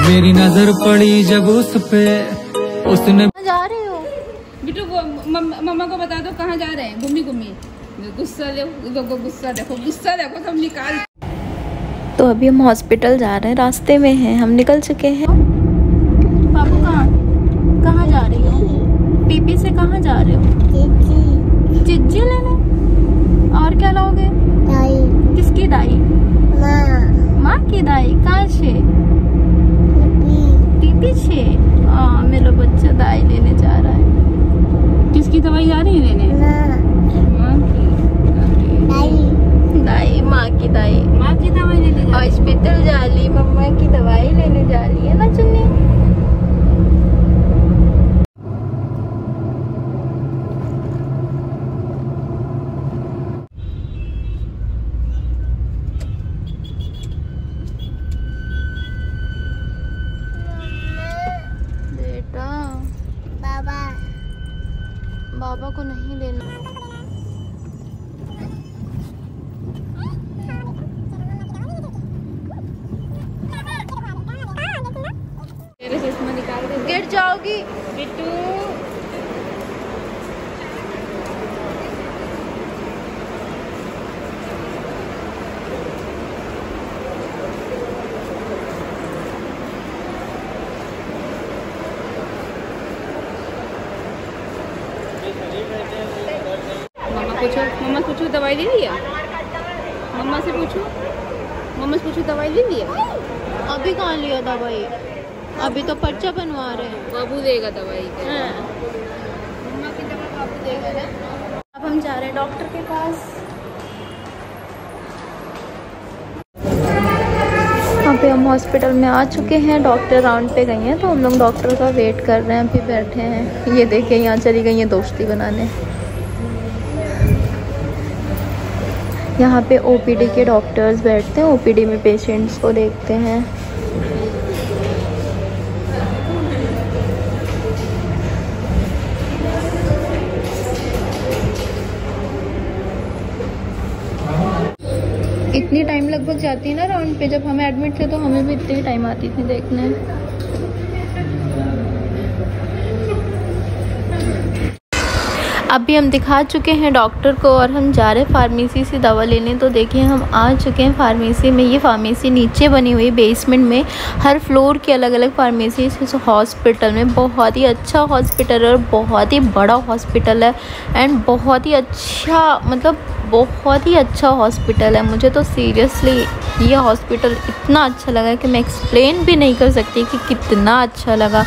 मेरी नजर पड़ी जब उस पे, उसने। जा रहे हो बिट्टू? मम्मा को बता दो कहाँ जा रहे हैं। घूमी घूमी गुस्सा देखो, गुस्सा देखो सब निकाल। तो अभी हम हॉस्पिटल जा रहे हैं, रास्ते में हैं, हम निकल चुके हैं। बाबू कहाँ जा रही हो? पीपी से कहाँ जा रहे हो? चिज्जी लेने। और क्या लाओगे? दाई। किसकी दाई? माँ की दाई। कहाँ से? पीपी से। मेरा बच्चा दाई लेने जा रहा है। किसकी दवाई जा रही है लेने? माँ की दाई। माँ की दाई। माँ की दवाई लेने हॉस्पिटल जा रही, मम्मा की दवाई लेने जा रही है ना चुन्नी। बेटा बाबा को नहीं लेना। गिर जाओगी बिट्टू। मम्मा पूछो दवाई ले लिया? मम्मा से पूछो दवाई ले लिया? अभी कहाँ लिया दवाई? अभी तो पर्चा बनवा रहे हैं। बाबू देगा दवाई। मम्मा की दवा बाबू देगा ना। अब हम जा रहे हैं डॉक्टर के पास। यहाँ पे हम हॉस्पिटल में आ चुके हैं, डॉक्टर राउंड पे गई हैं तो हम लोग डॉक्टर का वेट कर रहे हैं। अभी बैठे हैं, ये देखिए यहाँ चली गई हैं दोस्ती बनाने। यहाँ पे ओपीडी के डॉक्टर्स बैठते हैं, ओपीडी में पेशेंट्स को देखते हैं। इतनी टाइम लगभग जाती है ना राउंड पे। जब हम एडमिट थे तो हमें भी इतनी टाइम आती थी देखने। अभी हम दिखा चुके हैं डॉक्टर को और हम जा रहे हैं फार्मेसी से दवा लेने। तो देखिए हम आ चुके हैं फार्मेसी में। ये फार्मेसी नीचे बनी हुई बेसमेंट में, हर फ्लोर की अलग अलग फार्मेसी इस हॉस्पिटल में। बहुत ही अच्छा हॉस्पिटल है और बहुत ही बड़ा हॉस्पिटल है एंड बहुत ही अच्छा, मतलब बहुत ही अच्छा हॉस्पिटल है। मुझे तो सीरियसली ये हॉस्पिटल इतना अच्छा लगा कि मैं एक्सप्लेन भी नहीं कर सकती कि कितना अच्छा लगा।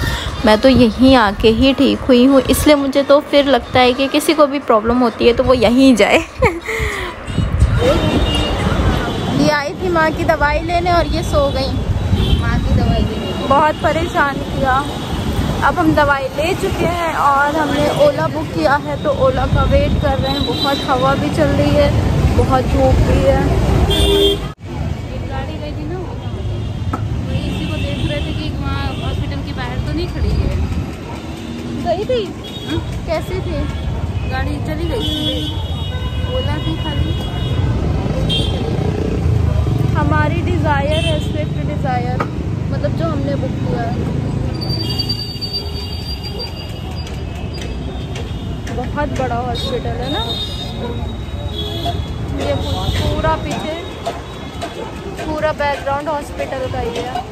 मैं तो यहीं आके ही ठीक हुई हूँ, इसलिए मुझे तो फिर लगता है कि किसी को भी प्रॉब्लम होती है तो वो यहीं जाए। ये आई थी माँ की दवाई लेने और ये सो गई। माँ की दवाई लेने बहुत परेशान किया। अब हम दवाई ले चुके हैं और हमने ओला बुक किया है तो ओला का वेट कर रहे हैं। बहुत हवा भी चल रही है, बहुत धूप भी है। एक गाड़ी गई थी ना, तो इसी को देख रहे थे कि वहाँ हॉस्पिटल के बाहर तो नहीं खड़ी है। गई थी? कैसी थी गाड़ी? चली गई, ओला थी खाली। हमारी डिज़ायर है, स्विफ्ट डिज़ायर, मतलब जो हमने बुक किया है। बहुत बड़ा हॉस्पिटल है ना ये। पूरा पीछे पूरा बैकग्राउंड हॉस्पिटल का ही है।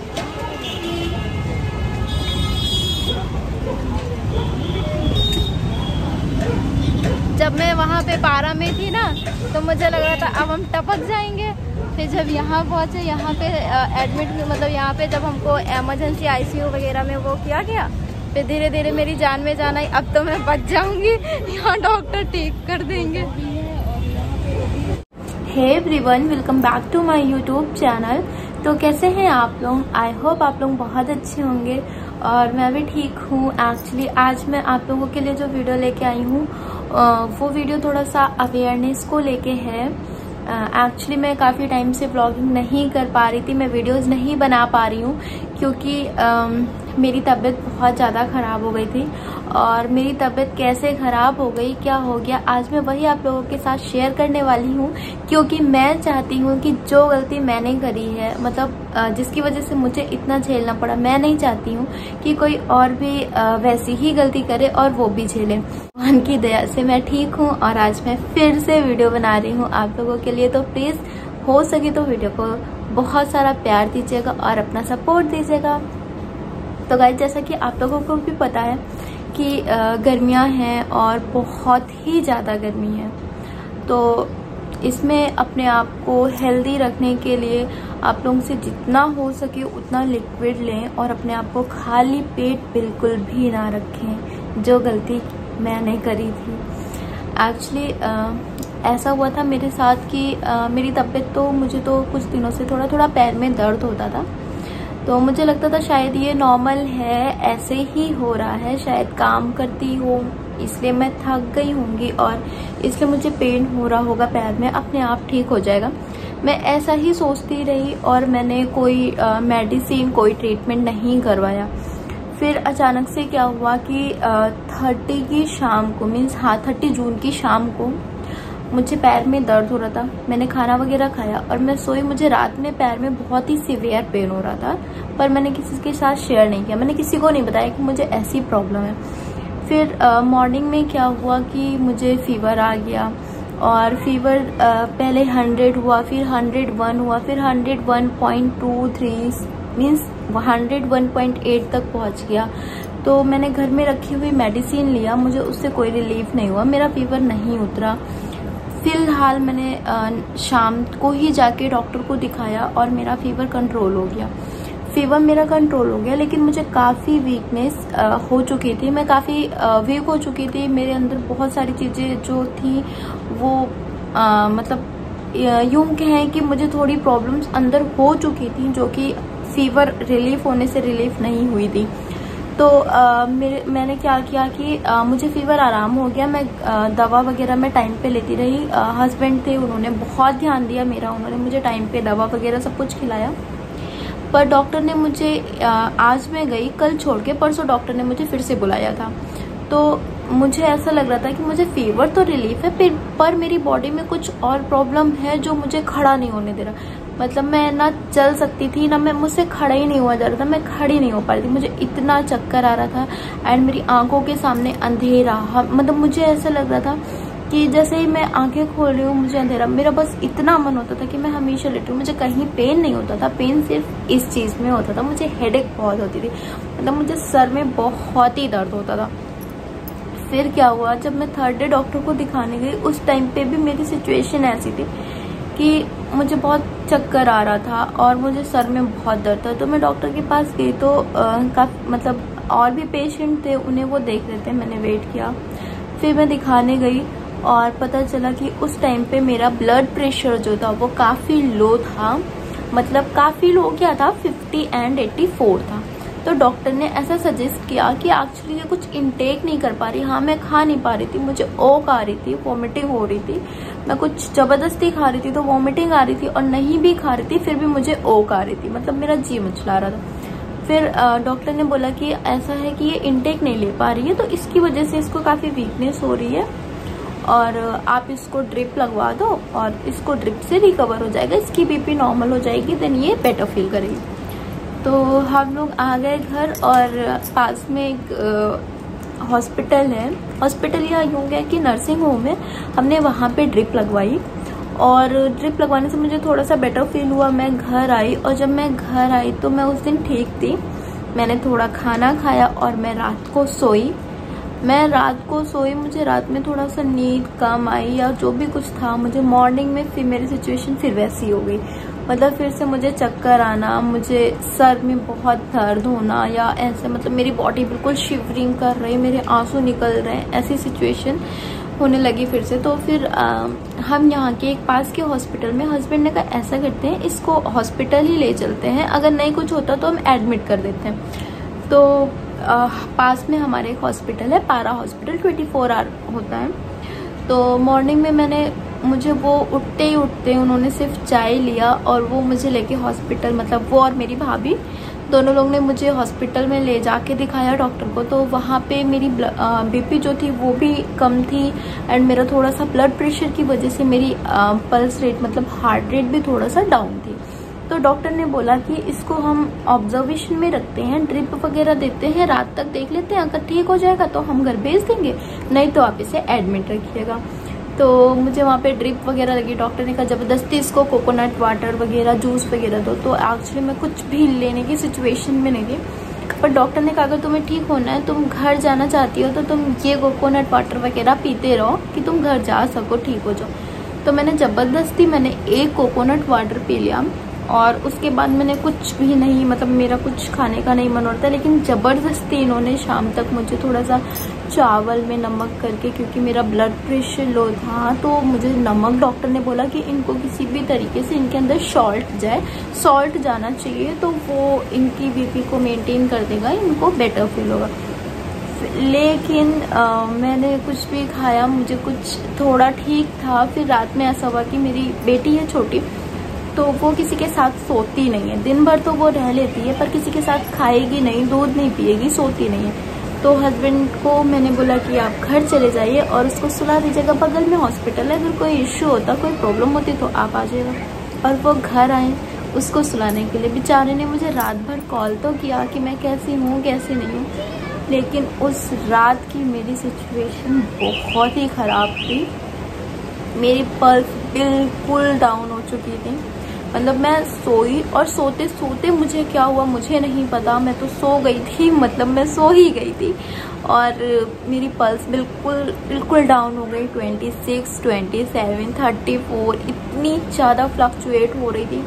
जब मैं वहाँ पे 12 में थी ना तो मुझे लग रहा था अब हम टपक जाएंगे। फिर जब यहाँ पहुँचे, यहाँ पे एडमिट, मतलब यहाँ पे जब हमको एमरजेंसी आईसीयू वगैरह में वो किया गया, फिर धीरे धीरे मेरी जान में जान आई। अब तो मैं बच जाऊंगी, यहाँ डॉक्टर ठीक कर देंगे। Hey everyone, welcome back to my YouTube channel. तो कैसे हैं आप लोग? आई होप आप लोग बहुत अच्छे होंगे और मैं भी ठीक हूँ। एक्चुअली आज मैं आप लोगों के लिए जो वीडियो लेके आई हूँ वो वीडियो थोड़ा सा अवेयरनेस को लेके है। एक्चुअली मैं काफ़ी टाइम से ब्लॉगिंग नहीं कर पा रही थी, मैं वीडियोस नहीं बना पा रही हूँ क्योंकि मेरी तबीयत बहुत ज़्यादा ख़राब हो गई थी। और मेरी तबीयत कैसे ख़राब हो गई, क्या हो गया, आज मैं वही आप लोगों के साथ शेयर करने वाली हूँ। क्योंकि मैं चाहती हूँ कि जो गलती मैंने करी है, मतलब जिसकी वजह से मुझे इतना झेलना पड़ा, मैं नहीं चाहती हूँ कि कोई और भी वैसी ही गलती करे और वो भी झेले। भगवान की दया से मैं ठीक हूँ और आज मैं फिर से वीडियो बना रही हूँ आप लोगों के लिए। तो प्लीज़ हो सके तो वीडियो को बहुत सारा प्यार दीजिएगा और अपना सपोर्ट दीजिएगा। तो गाइस, जैसा कि आप लोगों को भी पता है कि गर्मियां हैं और बहुत ही ज़्यादा गर्मी है, तो इसमें अपने आप को हेल्दी रखने के लिए आप लोगों से जितना हो सके उतना लिक्विड लें और अपने आप को खाली पेट बिल्कुल भी ना रखें, जो गलती मैंने करी थी। एक्चुअली ऐसा हुआ था मेरे साथ कि मेरी तबीयत तो, मुझे तो कुछ दिनों से थोड़ा थोड़ा पैर में दर्द होता था। तो मुझे लगता था शायद ये नॉर्मल है, ऐसे ही हो रहा है, शायद काम करती हूँ इसलिए मैं थक गई होंगी और इसलिए मुझे पेन हो रहा होगा पैर में, अपने आप ठीक हो जाएगा। मैं ऐसा ही सोचती रही और मैंने कोई मेडिसिन, कोई ट्रीटमेंट नहीं करवाया। फिर अचानक से क्या हुआ कि 30 की शाम को, मीन्स 30 जून की शाम को मुझे पैर में दर्द हो रहा था। मैंने खाना वगैरह खाया और मैं सोई। मुझे रात में पैर में बहुत ही सीवियर पेन हो रहा था, पर मैंने किसी के साथ शेयर नहीं किया, मैंने किसी को नहीं बताया कि मुझे ऐसी प्रॉब्लम है। फिर मॉर्निंग में क्या हुआ कि मुझे फीवर आ गया और फीवर पहले 100 हुआ, फिर 101 हुआ, फिर 101.23 मीन्स 101.8 तक पहुंच गया। तो मैंने घर में रखी हुई मेडिसिन लिया, मुझे उससे कोई रिलीफ नहीं हुआ, मेरा फीवर नहीं उतरा। फिलहाल मैंने शाम को ही जाके डॉक्टर को दिखाया और मेरा फीवर कंट्रोल हो गया। फीवर मेरा कंट्रोल हो गया, लेकिन मुझे काफ़ी वीकनेस हो चुकी थी, मैं काफ़ी वीक हो चुकी थी। मेरे अंदर बहुत सारी चीज़ें जो थी वो मतलब यूं कहें कि मुझे थोड़ी प्रॉब्लम्स अंदर हो चुकी थी, जो कि फीवर रिलीफ होने से रिलीफ नहीं हुई थी। तो मैंने क्या किया कि मुझे फीवर आराम हो गया। मैं दवा वगैरह मैं टाइम पे लेती रही। हस्बैंड थे, उन्होंने बहुत ध्यान दिया मेरा, उन्होंने मुझे टाइम पे दवा वगैरह सब कुछ खिलाया। पर डॉक्टर ने मुझे आज मैं गई, कल छोड़ के परसों डॉक्टर ने मुझे फिर से बुलाया था। तो मुझे ऐसा लग रहा था कि मुझे फीवर तो रिलीफ है, पर मेरी बॉडी में कुछ और प्रॉब्लम है जो मुझे खड़ा नहीं होने दे रहा। मतलब मैं ना चल सकती थी ना, मैं मुझसे खड़ा ही नहीं हुआ जा रहा था, मैं खड़ी नहीं हो पा रही थी। मुझे इतना चक्कर आ रहा था एंड मेरी आंखों के सामने अंधेरा, मतलब मुझे ऐसा लग रहा था कि जैसे ही मैं आंखें खोल रही हूँ मुझे अंधेरा। मेरा बस इतना मन होता था कि मैं हमेशा लेटूं। मुझे कहीं पेन नहीं होता था, पेन सिर्फ इस चीज़ में होता था, मुझे हेडेक बहुत होती थी, मतलब मुझे सर में बहुत ही दर्द होता था। फिर क्या हुआ, जब मैं 3rd डे डॉक्टर को दिखाने गई, उस टाइम पे भी मेरी सिचुएशन ऐसी थी कि मुझे बहुत चक्कर आ रहा था और मुझे सर में बहुत दर्द था। तो मैं डॉक्टर के पास गई तो मतलब और भी पेशेंट थे, उन्हें वो देख रहे थे, मैंने वेट किया। फिर मैं दिखाने गई और पता चला कि उस टाइम पे मेरा ब्लड प्रेशर जो था वो काफ़ी लो था। मतलब काफ़ी लो क्या था, 50 and 84 था। तो डॉक्टर ने ऐसा सजेस्ट किया कि एक्चुअली ये कुछ इनटेक नहीं कर पा रही। हाँ, मैं खा नहीं पा रही थी, मुझे ओक आ रही थी, वॉमिटिंग हो रही थी। मैं कुछ ज़बरदस्ती खा रही थी तो वॉमिटिंग आ रही थी, और नहीं भी खा रही थी फिर भी मुझे ओक आ रही थी, मतलब मेरा जी मचला रहा था। फिर डॉक्टर ने बोला कि ऐसा है कि ये इनटेक नहीं ले पा रही है, तो इसकी वजह से इसको काफ़ी वीकनेस हो रही है और आप इसको ड्रिप लगवा दो और इसको ड्रिप से रिकवर हो जाएगा, इसकी बीपी नॉर्मल हो जाएगी, देन ये बेटर फील करेगी। तो हम लोग आ गए घर और पास में एक हॉस्पिटल है, हॉस्पिटल या यूँ है कि नर्सिंग होम है, हमने वहाँ पे ड्रिप लगवाई और ड्रिप लगवाने से मुझे थोड़ा सा बेटर फील हुआ। मैं घर आई और जब मैं घर आई तो मैं उस दिन ठीक थी, मैंने थोड़ा खाना खाया और मैं रात को सोई। मुझे रात में थोड़ा सा नींद कम आई या जो भी कुछ था, मुझे मॉर्निंग में फिर मेरी सिचुएशन फिर वैसी हो गई। मतलब फिर से मुझे चक्कर आना, मुझे सर में बहुत दर्द होना या ऐसे, मतलब मेरी बॉडी बिल्कुल शिवरिंग कर रही, मेरे आंसू निकल रहे हैं, ऐसी सिचुएशन होने लगी फिर से। तो फिर हम यहाँ के एक पास के हॉस्पिटल में, हस्बैंड ने कहा ऐसा करते हैं इसको हॉस्पिटल ही ले चलते हैं, अगर नहीं कुछ होता तो हम एडमिट कर देते हैं। तो पास में हमारे एक हॉस्पिटल है, पारा हॉस्पिटल, 24 आवर होता है। तो मॉर्निंग में मुझे वो उठते ही उन्होंने सिर्फ चाय लिया और वो मुझे लेके हॉस्पिटल, मतलब वो और मेरी भाभी दोनों लोग ने मुझे हॉस्पिटल में ले जाके दिखाया डॉक्टर को। तो वहाँ पे मेरी बीपी जो थी वो भी कम थी एंड मेरा थोड़ा सा ब्लड प्रेशर की वजह से मेरी पल्स रेट मतलब हार्ट रेट भी थोड़ा सा डाउन थी। तो डॉक्टर ने बोला कि इसको हम ऑब्जर्वेशन में रखते हैं, ड्रिप वगैरह देते हैं, रात तक देख लेते हैं, अगर ठीक हो जाएगा तो हम घर भेज देंगे, नहीं तो आप इसे एडमिट रखिएगा। तो मुझे वहाँ पे ड्रिप वगैरह लगी। डॉक्टर ने कहा ज़बरदस्ती इसको कोकोनट वाटर वगैरह जूस वगैरह दो। तो एक्चुअली मैं कुछ भी लेने की सिचुएशन में नहीं थी, पर डॉक्टर ने कहा अगर तुम्हें ठीक होना है, तुम घर जाना चाहती हो तो तुम ये कोकोनट वाटर वगैरह पीते रहो कि तुम घर जा सको, ठीक हो जाओ। तो मैंने ज़बरदस्ती एक कोकोनट वाटर पी लिया और उसके बाद मैंने कुछ भी नहीं, मतलब मेरा कुछ खाने का नहीं मन हो रहा था, लेकिन ज़बरदस्ती इन्होंने शाम तक मुझे थोड़ा सा चावल में नमक करके, क्योंकि मेरा ब्लड प्रेशर लो था तो मुझे नमक, डॉक्टर ने बोला कि इनको किसी भी तरीके से इनके अंदर सॉल्ट जाना चाहिए तो वो इनकी बीपी को मेंटेन कर देगा, इनको बेटर फील होगा। लेकिन मैंने कुछ भी खाया, मुझे कुछ थोड़ा ठीक था। फिर रात में ऐसा हुआ कि मेरी बेटी है छोटी, तो वो किसी के साथ सोती नहीं है, दिन भर तो वो रह लेती है पर किसी के साथ खाएगी नहीं, दूध नहीं पिएगी, सोती नहीं है। तो हस्बैंड को मैंने बोला कि आप घर चले जाइए और उसको सुला दीजिएगा, बगल में हॉस्पिटल है, अगर कोई इश्यू होता, कोई प्रॉब्लम होती तो आप आ जाइएगा। और वो घर आए उसको सुलाने के लिए। बेचारे ने मुझे रात भर कॉल तो किया कि मैं कैसी हूँ कैसे नहीं हूँ, लेकिन उस रात की मेरी सिचुएशन बहुत ही ख़राब थी। मेरी पल्स बिल्कुल डाउन हो चुकी थी, मतलब मैं सोई और सोते सोते मुझे क्या हुआ मुझे नहीं पता, मैं तो सो गई थी, मतलब मैं सो ही गई थी और मेरी पल्स बिल्कुल डाउन हो गई। 26, 27, 34 इतनी ज़्यादा फ्लक्चुएट हो रही थी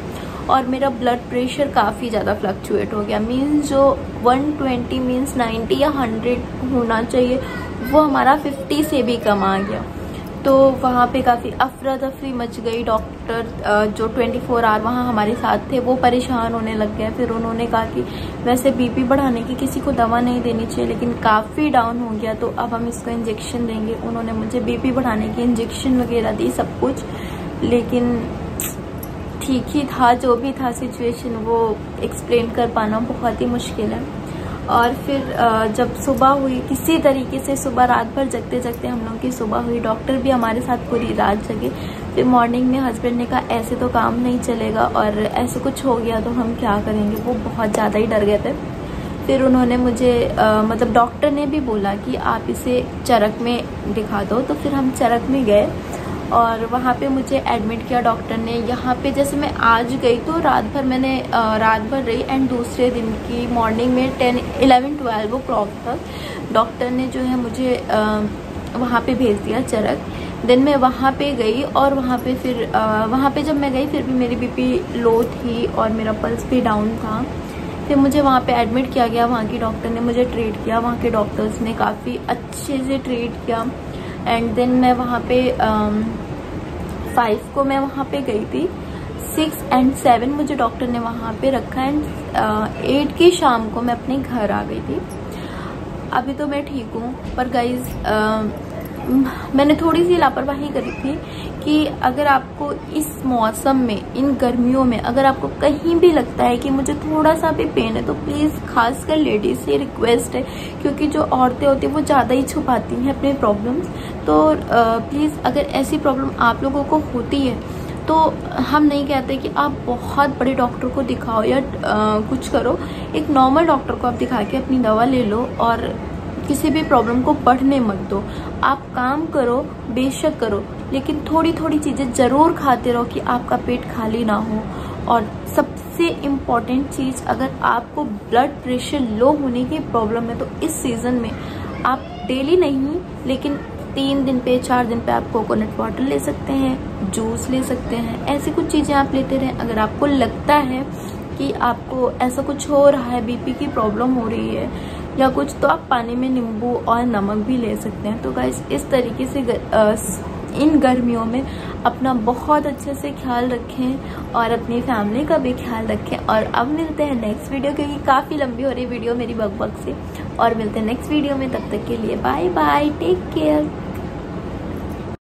और मेरा ब्लड प्रेशर काफ़ी ज़्यादा फ्लक्चुएट हो गया। मीन्स जो 120 मीन्स 90 या 100 होना चाहिए वो हमारा 50 से भी कम आ गया। तो वहाँ पे काफ़ी अफरा तफरी मच गई। डॉक्टर जो 24 आवर वहाँ हमारे साथ थे वो परेशान होने लग गए। फिर उन्होंने कहा कि वैसे बीपी बढ़ाने की किसी को दवा नहीं देनी चाहिए, लेकिन काफ़ी डाउन हो गया तो अब हम इसको इंजेक्शन देंगे। उन्होंने मुझे बीपी बढ़ाने की इंजेक्शन वगैरह दी सब कुछ, लेकिन ठीक ही था, जो भी था सिचुएशन वो एक्सप्लेन कर पाना बहुत ही मुश्किल है। और फिर जब सुबह हुई, किसी तरीके से सुबह रात भर जगते जगते हम लोग की सुबह हुई, डॉक्टर भी हमारे साथ पूरी रात जगे। फिर मॉर्निंग में हस्बैंड ने कहा ऐसे तो काम नहीं चलेगा और ऐसे कुछ हो गया तो हम क्या करेंगे, वो बहुत ज़्यादा ही डर गए थे। फिर उन्होंने मुझे मतलब डॉक्टर ने भी बोला कि आप इसे चरक में दिखा दो, तो फिर हम चरक में गए और वहाँ पे मुझे एडमिट किया डॉक्टर ने। यहाँ पे जैसे मैं आज गई तो रात भर मैंने रात भर रही एंड दूसरे दिन की मॉर्निंग में 10, 11, 12 o'clock तक डॉक्टर ने जो है मुझे वहाँ पे भेज दिया चरक। दिन मैं वहाँ पे गई और वहाँ पे फिर वहाँ पे जब मैं गई फिर भी मेरी बीपी लो थी और मेरा पल्स भी डाउन था। फिर मुझे वहाँ पे एडमिट किया गया, वहाँ की डॉक्टर ने मुझे ट्रीट किया, वहाँ के डॉक्टर्स ने काफ़ी अच्छे से ट्रीट किया। एंड देन मैं वहाँ पे 5 को मैं वहाँ पे गई थी, 6 and 7 मुझे डॉक्टर ने वहाँ पे रखा एंड 8 की शाम को मैं अपने घर आ गई थी। अभी तो मैं ठीक हूँ, पर गाइज मैंने थोड़ी सी लापरवाही करी थी कि अगर आपको इस मौसम में, इन गर्मियों में अगर आपको कहीं भी लगता है कि मुझे थोड़ा सा भी पेन है, तो प्लीज़ खासकर लेडीज से रिक्वेस्ट है, क्योंकि जो औरतें होती हैं वो ज़्यादा ही छुपाती हैं अपने प्रॉब्लम्स। तो प्लीज़ अगर ऐसी प्रॉब्लम आप लोगों को होती है तो हम नहीं कहते कि आप बहुत बड़े डॉक्टर को दिखाओ या कुछ करो, एक नॉर्मल डॉक्टर को आप दिखा के अपनी दवा ले लो और किसी भी प्रॉब्लम को बढ़ने मत दो। आप काम करो, बेशक करो, लेकिन थोड़ी थोड़ी चीज़ें ज़रूर खाते रहो कि आपका पेट खाली ना हो। और सबसे इम्पॉर्टेंट चीज़, अगर आपको ब्लड प्रेशर लो होने की प्रॉब्लम है तो इस सीज़न में आप डेली नहीं लेकिन 3 दिन पे 4 दिन पे आप कोकोनट वाटर ले सकते हैं, जूस ले सकते हैं, ऐसी कुछ चीज़ें आप लेते रहें। अगर आपको लगता है कि आपको ऐसा कुछ हो रहा है, बीपी की प्रॉब्लम हो रही है या कुछ, तो आप पानी में नींबू और नमक भी ले सकते हैं। तो गाइस इस तरीके से इन गर्मियों में अपना बहुत अच्छे से ख्याल रखें और अपनी फैमिली का भी ख्याल रखें। और अब मिलते हैं नेक्स्ट वीडियो, क्योंकि काफ़ी लंबी हो रही वीडियो मेरी बक से, और मिलते हैं नेक्स्ट वीडियो में। तब तक के लिए बाय बाय, टेक केयर।